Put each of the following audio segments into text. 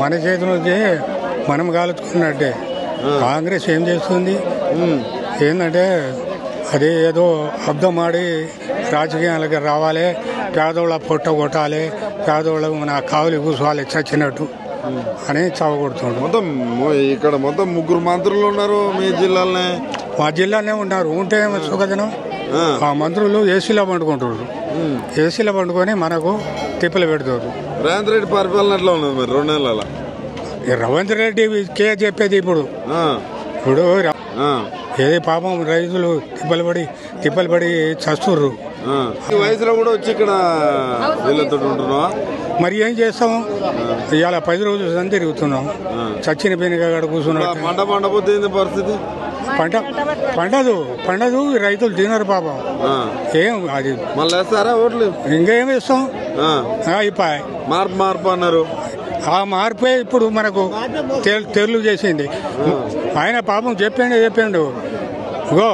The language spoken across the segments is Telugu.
మన చేతిలోకి మనం కాలుచుకున్నట్టే. కాంగ్రెస్ ఏం చేస్తుంది ఏంటంటే అదే ఏదో అర్థం ఆడి రాజకీయాలకి రావాలి, పేదోళ్ళ పొట్ట కొట్టాలి, పేదోళ్ళ మన కావులు కూర్చోవాలి చచ్చినట్టు అని చావగొడుతుండ్రు. మొత్తం ఇక్కడ మొత్తం 3 మంత్రులు ఉన్నారు మీ జిల్లాలోనే. మా జిల్లానే ఉన్నారు. ఉంటే సుఖదినం ఆ మంత్రులు ఏసీలో పండుకుంటున్నారు. ఏసీలో పండుకొని మనకు తిప్పలు పెడుతున్నారు. రేవంత్ రెడ్డి పరిపాలన ఎట్లా ఉన్నది మరి 2 నెలల? రేవంత్ రెడ్డి కే చెప్పేది ఇప్పుడు ఏది పాపం రైతులు తిప్పలు పడి చస్తుర్రు. ఈ వయసులో కూడా వచ్చి ఇక్కడ వీళ్ళతో ఉంటున్నావా? మరి ఏం చేస్తాము, ఇవాళ 10 రోజులు తిరుగుతున్నాం. చచ్చిన పెనుగడ కూర్చున్నాం. పంట పండపోతే పరిస్థితి పండదు. రైతులు తినరు పాపం. ఏం అది మళ్ళీ వేస్తారా ఓట్లు? ఇంకేం వేస్తాం. అయిపోయి మార్పు అన్నారు. ఆ మార్పే ఇప్పుడు మనకు తెర్లు చేసింది. ఆయన పాపం చెప్పిండు గో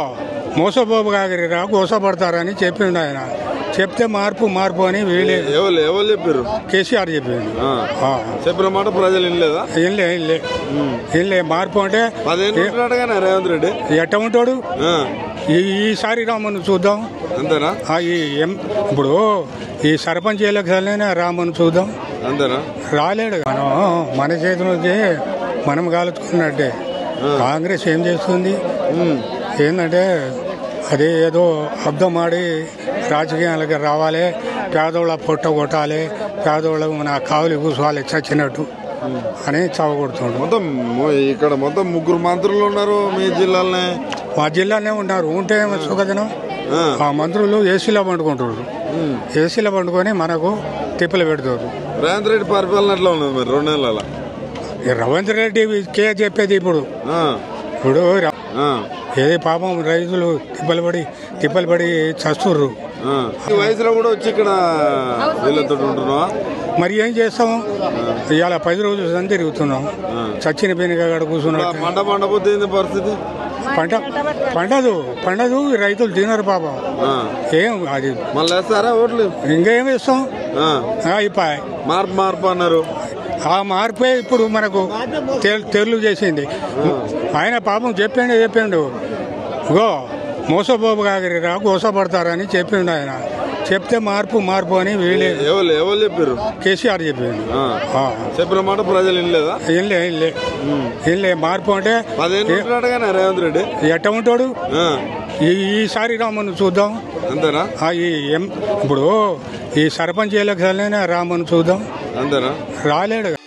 మోసపోబు కాగిరిరా గోసపడతారని చెప్పిండు. ఆయన చెప్తే మార్పు అని వీళ్ళే ఎవరు చెప్పారు? కేసీఆర్ చెప్పిండు. చెప్పిన మాట ప్రజలు ఇల్లే మార్పు అంటే రేవంత్ రెడ్డి ఎట్ట ఉంటాడు. ఈసారి రామను చూద్దాం అంతేనా? ఇప్పుడు ఈ సర్పంచ్ ఎలక్షన్లైనా రామను చూద్దాం అంతేనా? రాలేడు. మన చేతిలోకి మనం కాలుచుకున్నట్టే. కాంగ్రెస్ ఏం చేస్తుంది ఏంటంటే అదే ఏదో అర్థం ఆడి రాజకీయాలకి రావాలి, పేదోళ్ళ పొట్ట కొట్టాలి, పేదోళ్ళ మన కావులు కూర్చోవాలి చచ్చినట్టు అని చావగొడుతుండ్రు. మొత్తం ఇక్కడ మొత్తం 3 మంత్రులు ఉన్నారు మీ జిల్లాలోనే. మా జిల్లానే ఉన్నారు. ఉంటే సుఖదినం ఆ మంత్రులు ఏసీలో పండుకుంటున్నారు. ఏసీలో పండుకొని మనకు తిప్పలు పెడుతున్నారు. రేవంత్ రెడ్డి పరిపాలన ఎట్లా ఉన్నది మరి 2 నెలల? రేవంత్ రెడ్డి కే చెప్పేది ఇప్పుడు ఏది పాపం రైతులు తిప్పలు పడి చస్తుర్రు. ఈ వయసులో కూడా వచ్చి ఇక్కడ వీళ్ళతో ఉంటున్నావా? మరి ఏం చేస్తాము, ఇవాళ 10 రోజులు తిరుగుతున్నాం. చచ్చిన పెనుగడ కూర్చున్నాం. పంట పండపోతే పరిస్థితి పండదు. రైతులు తినరు పాపం. ఏం అది మళ్ళీ వేస్తారా ఓట్లు? ఇంకేం వేస్తాం. అయిపోయి మార్పు అన్నారు. ఆ మార్పే ఇప్పుడు మనకు తెర్లు చేసింది. ఆయన పాపం చెప్పిండు గో మోసపోబు కాగిరిరా గోసపడతారని చెప్పిండు. ఆయన చెప్తే మార్పు అని వీళ్ళే ఎవరు చెప్పారు? కేసీఆర్ చెప్పిండు. చెప్పిన మాట ప్రజలు ఇల్లే మార్పు అంటే రేవంత్ రెడ్డి ఎట్ట ఉంటాడు. ఈసారి రామను చూద్దాం అంతేనా? ఇప్పుడు ఈ సర్పంచ్ ఎలక్షన్లైనా రామను చూద్దాం అంతేనా? రాలేడు.